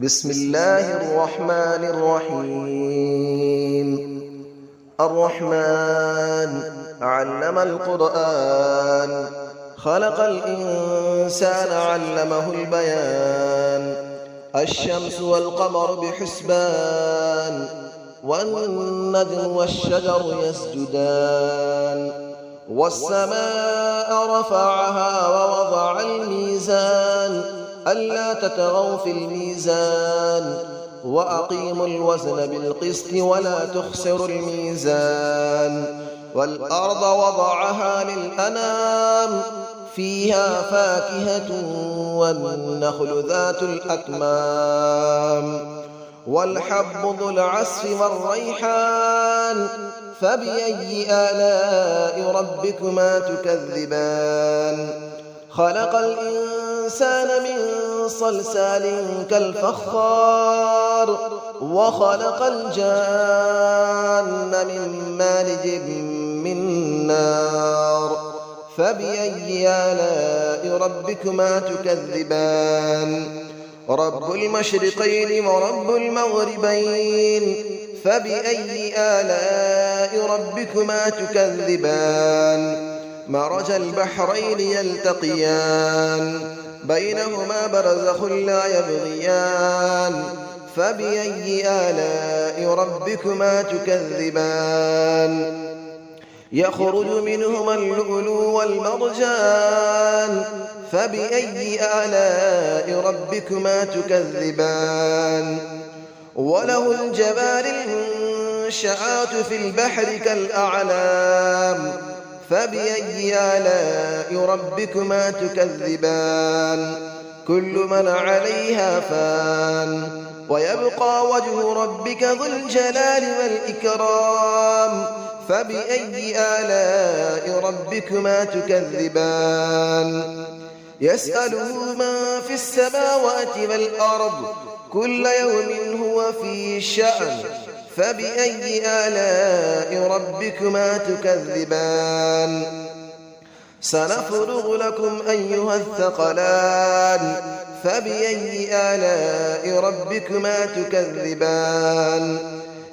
بسم الله الرحمن الرحيم. الرحمن علم القرآن، خلق الإنسان علمه البيان. الشمس والقمر بحسبان، والنجم والشجر يسجدان. والسماء رفعها ووضع الميزان، ألا تطغوا في الميزان، وأقيموا الوزن بالقسط ولا تخسروا الميزان. والأرض وضعها للأنام، فيها فاكهة والنخل ذات الأكمام. والحب ذو العصف والريحان، فبأي آلاء ربكما تكذبان. خلق الإنسان من صلصال كالفخار، وخلق الجان من مارج من نار. فبأي آلاء ربكما تكذبان. رب المشرقين ورب المغربين، فبأي آلاء ربكما تكذبان. مرج البحرين يلتقيان، بينهما برزخ لا يبغيان. فبأي آلاء ربكما تكذبان. يخرج منهما اللؤلؤ والمرجان، فبأي آلاء ربكما تكذبان. وله الجوار المنشآت في البحر كالأعلام، فبأي آلاء ربكما تكذبان. كل من عليها فان، ويبقى وجه ربك ذو الجلال والإكرام. فبأي آلاء ربكما تكذبان. يسأله من في السماوات والأرض، كل يوم هو في شأن. فبأي آلاء ربكما تكذبان. سنفرغ لكم أيها الثقلان، فبأي آلاء ربكما تكذبان.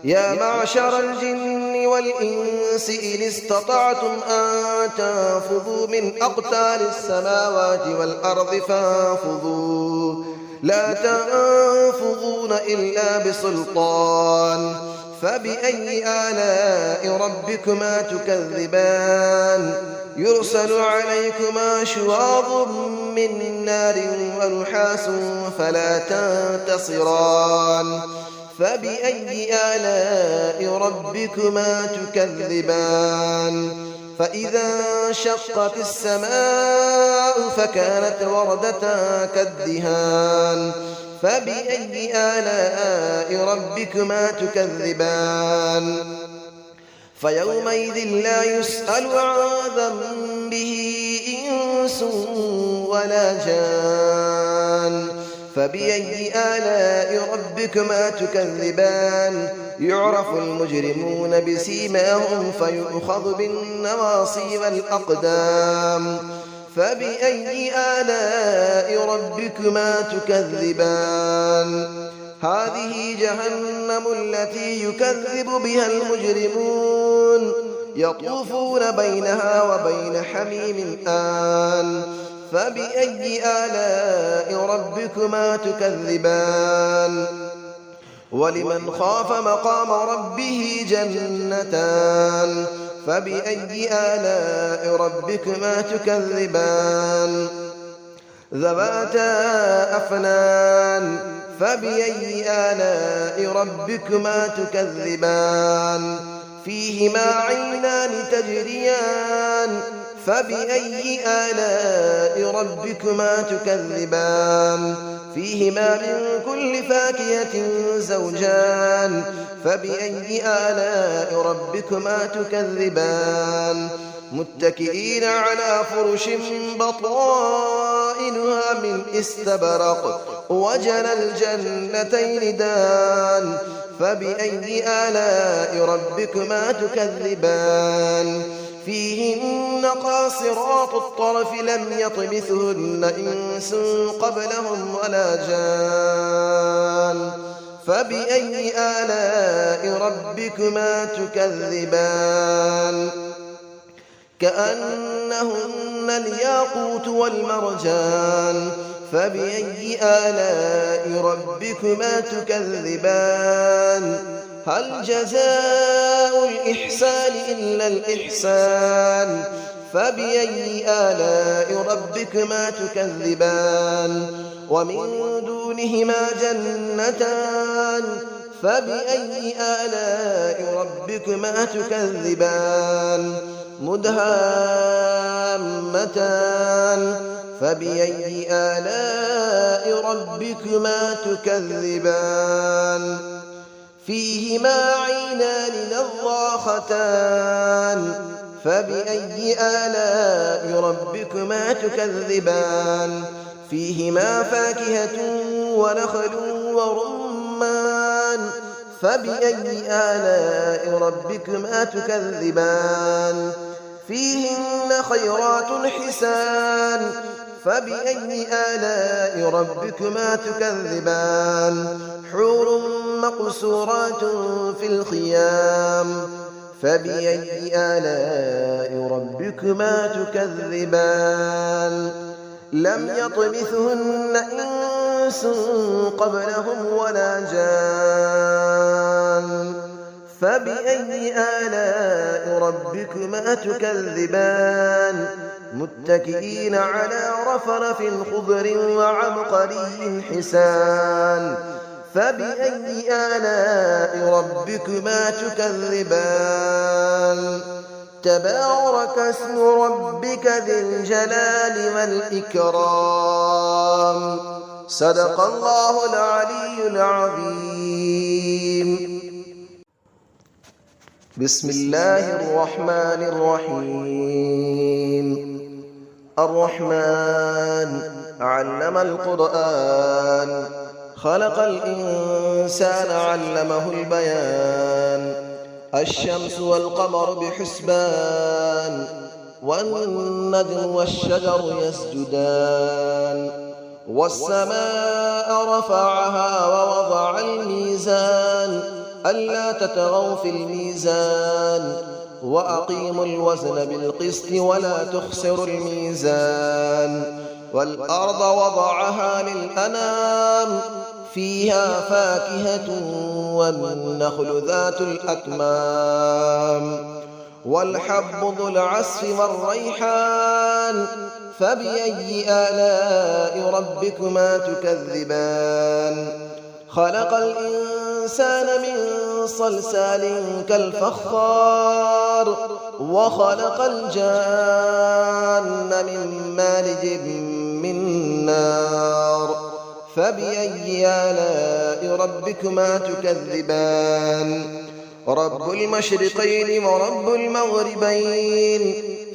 يا معشر الجن والإنس إن استطعتم أن تنفذوا من أقطار السماوات والأرض فانفذوا، لا تنفذون إلا بسلطان. فبأي آلاء ربكما تكذبان. يرسل عليكما شواظ من نار ونحاس فلا تنتصران. فبأي آلاء ربكما تكذبان. فإذا انشقت السماء فكانت وردة كالدهان. فبأي آلاء ربكما تكذبان. فيومئذ لا يسأل عن ذنبه إنس ولا جان. فبأي آلاء ربكما تكذبان. يعرف المجرمون بسيماهم فيؤخذ بالنواصي والأقدام. فبأي آلاء ربكما تكذبان. هذه جهنم التي يكذب بها المجرمون، يطوفون بينها وبين حميم آن. فبأي آلاء ربكما تكذبان. ولمن خاف مقام ربه جنتان. فبأي آلاء ربكما تكذبان. ذواتا أفنان. فبأي آلاء ربكما تكذبان. فيهما عينان تجريان. فبأي آلاء ربكما تكذبان. فيهما من كل فاكهة زوجان. فبأي آلاء ربكما تكذبان. متكئين على فرش بطائنها من استبرق، وجنى الجنتين دان. فبأي آلاء ربكما تكذبان. فيهن قاصرات الطرف لم يطمثهن إنس قبلهم ولا جان. فبأي آلاء ربكما تكذبان كأنهن الياقوت والمرجان فبأي آلاء ربكما تكذبان هل جزاء الإحسان إلا الإحسان فبأي آلاء ربكما تكذبان ومن دونهما جنتان فبأي آلاء ربكما تكذبان مدهامتان فبأي آلاء ربكما تكذبان فيهما عينان نضاختان فبأي آلاء ربكما تكذبان فيهما فاكهة ونخل ورمان فبأي آلاء ربكما تكذبان فيهن خيرات حسان فبأي آلاء ربكما تكذبان حور مقصورات في الخيام فبأي آلاء ربكما تكذبان لم يطمثهن إنس قبلهم ولا جان فبأي آلاء ربكما تكذبان متكئين على رفرف خضر وعبقري حسان فبأي آلاء ربكما تكذبان تبارك اسم ربك ذي الجلال والإكرام صدق الله العلي العظيم بسم الله الرحمن الرحيم الرحمن علم القرآن خلق الإنسان علمه البيان الشمس والقمر بحسبان والنجم والشجر يسجدان والسماء رفعها ووضع الميزان ألا تطغوا في الميزان وأقيموا الوزن بالقسط ولا تخسروا الميزان والأرض وضعها للأنام فيها فاكهة والنخل ذات الأكمام والحب ذو العصف والريحان فبأي آلاء ربكما تكذبان خلق الإنسان من صلصال كالفخار وخلق الجان من مارج من نار فبأي آلاء ربكما تكذبان رب المشرقين ورب المغربين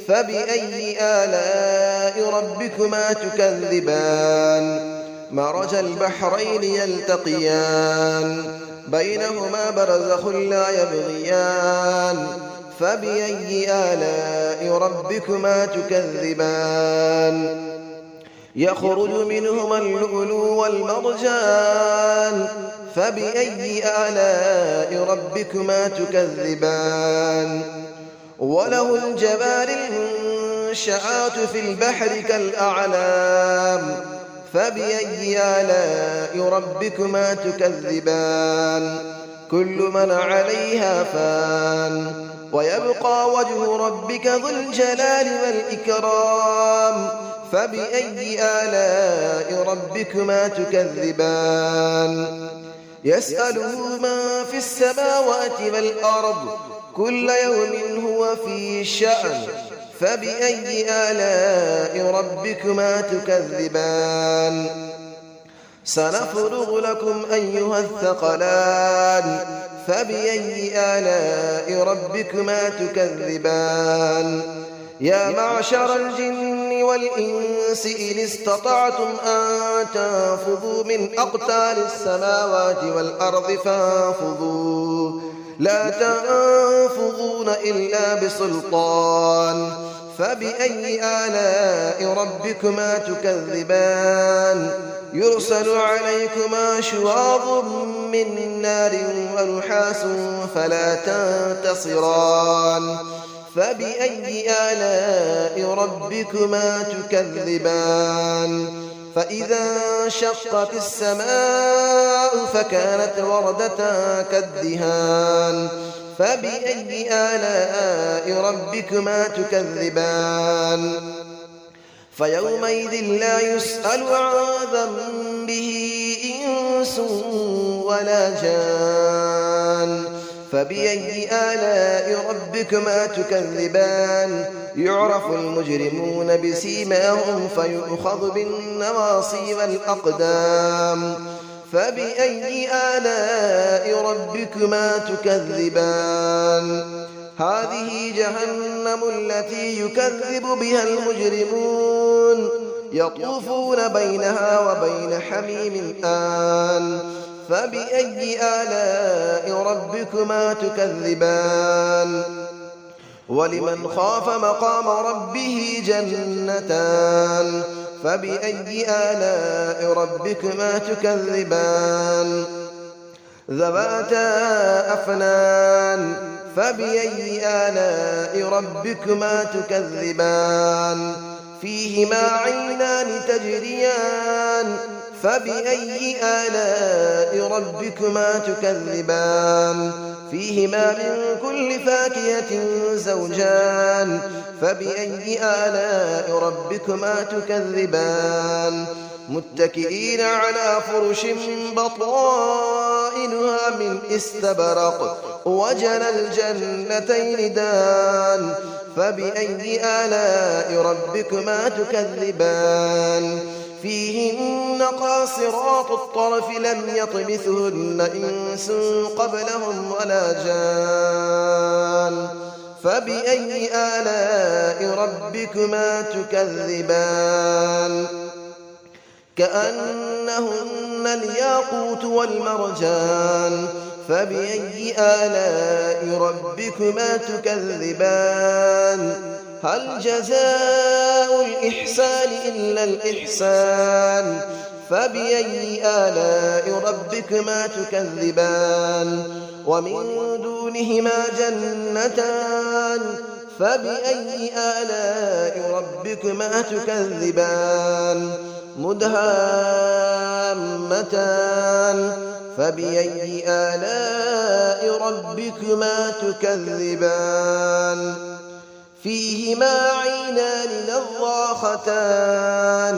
فبأي آلاء ربكما تكذبان مرج البحرين يلتقيان بينهما برزخ لا يبغيان فبأي آلاء ربكما تكذبان يخرج منهما اللؤلؤ والمرجان فبأي آلاء ربكما تكذبان وله الجبال المنشآت في البحر كالأعلام فبأي آلاء ربكما تكذبان كل من عليها فان ويبقى وجه ربك ذو الجلال والإكرام فبأي آلاء ربكما تكذبان يسأله من في السماوات والأرض كل يوم هو في شأن فبأي آلاء ربكما تكذبان سنفرغ لكم أيها الثقلان فبأي آلاء ربكما تكذبان يا معشر الجن والإنس إن استطعتم أن تنفذوا من أقطار السماوات والأرض فانفذوا لا تنفذون إلا بسلطان فبأي آلاء ربكما تكذبان يرسل عليكما شواظ من نار ونحاس فلا تنتصران فبأي آلاء ربكما تكذبان فإذا انشقت السماء فكانت وردة كالدهان فبأي آلاء ربكما تكذبان فيومئذ لا يسأل عن ذنبه إنس ولا جان فبأي آلاء ربكما تكذبان يعرف المجرمون بسيماهم فيؤخذ بالنواصي والأقدام فبأي آلاء ربكما تكذبان هذه جهنم التي يكذب بها المجرمون يطوفون بينها وبين حميم آن فبأي آلاء ربكما تكذبان ولمن خاف مقام ربه جنتان فبأي آلاء ربكما تكذبان ذواتا أفنان فبأي آلاء ربكما تكذبان فيهما عينان تجريان فبأي آلاء ربكما تكذبان فيهما من كل فاكهة زوجان فبأي آلاء ربكما تكذبان متكئين على فرش بطائنها من استبرق وجنى الجنتين دان فبأي آلاء ربكما تكذبان فيهن قاصرات الطرف لم يطمثهن إنس قبلهم ولا جان فبأي آلاء ربكما تكذبان كأنهن الياقوت والمرجان فبأي آلاء ربكما تكذبان هل جزاء الإحسان إلا الإحسان فبأي آلاء ربكما تكذبان ومن دونهما جنتان فبأي آلاء ربكما تكذبان مدهامتان فبأي آلاء ربكما تكذبان فيهما عينان نضاختان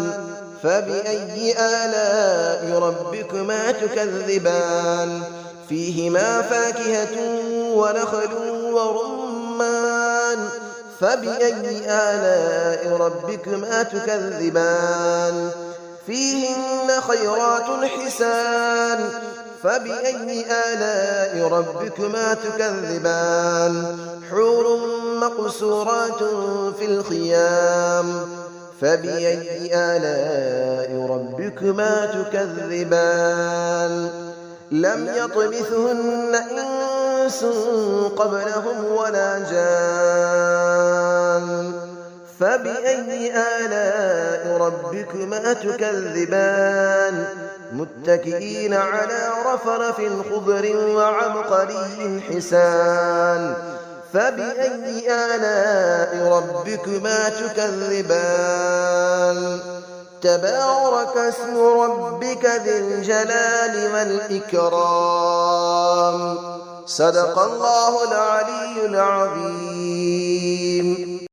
فبأي آلاء ربكما تكذبان فيهما فاكهة ونخل ورمان فبأي آلاء ربكما تكذبان فيهن خيرات حسان فبأي آلاء ربكما تكذبان حور مقصورات في الخيام فبأي آلاء ربكما تكذبان لم يطمثهن إنس قبلهم ولا جان فبأي آلاء ربكما تكذبان متكئين على رفرف خضر وعبقري حسان فبأي آلاء ربكما تكذبان تبارك اسم ربك ذي الجلال والإكرام صدق الله العلي العظيم.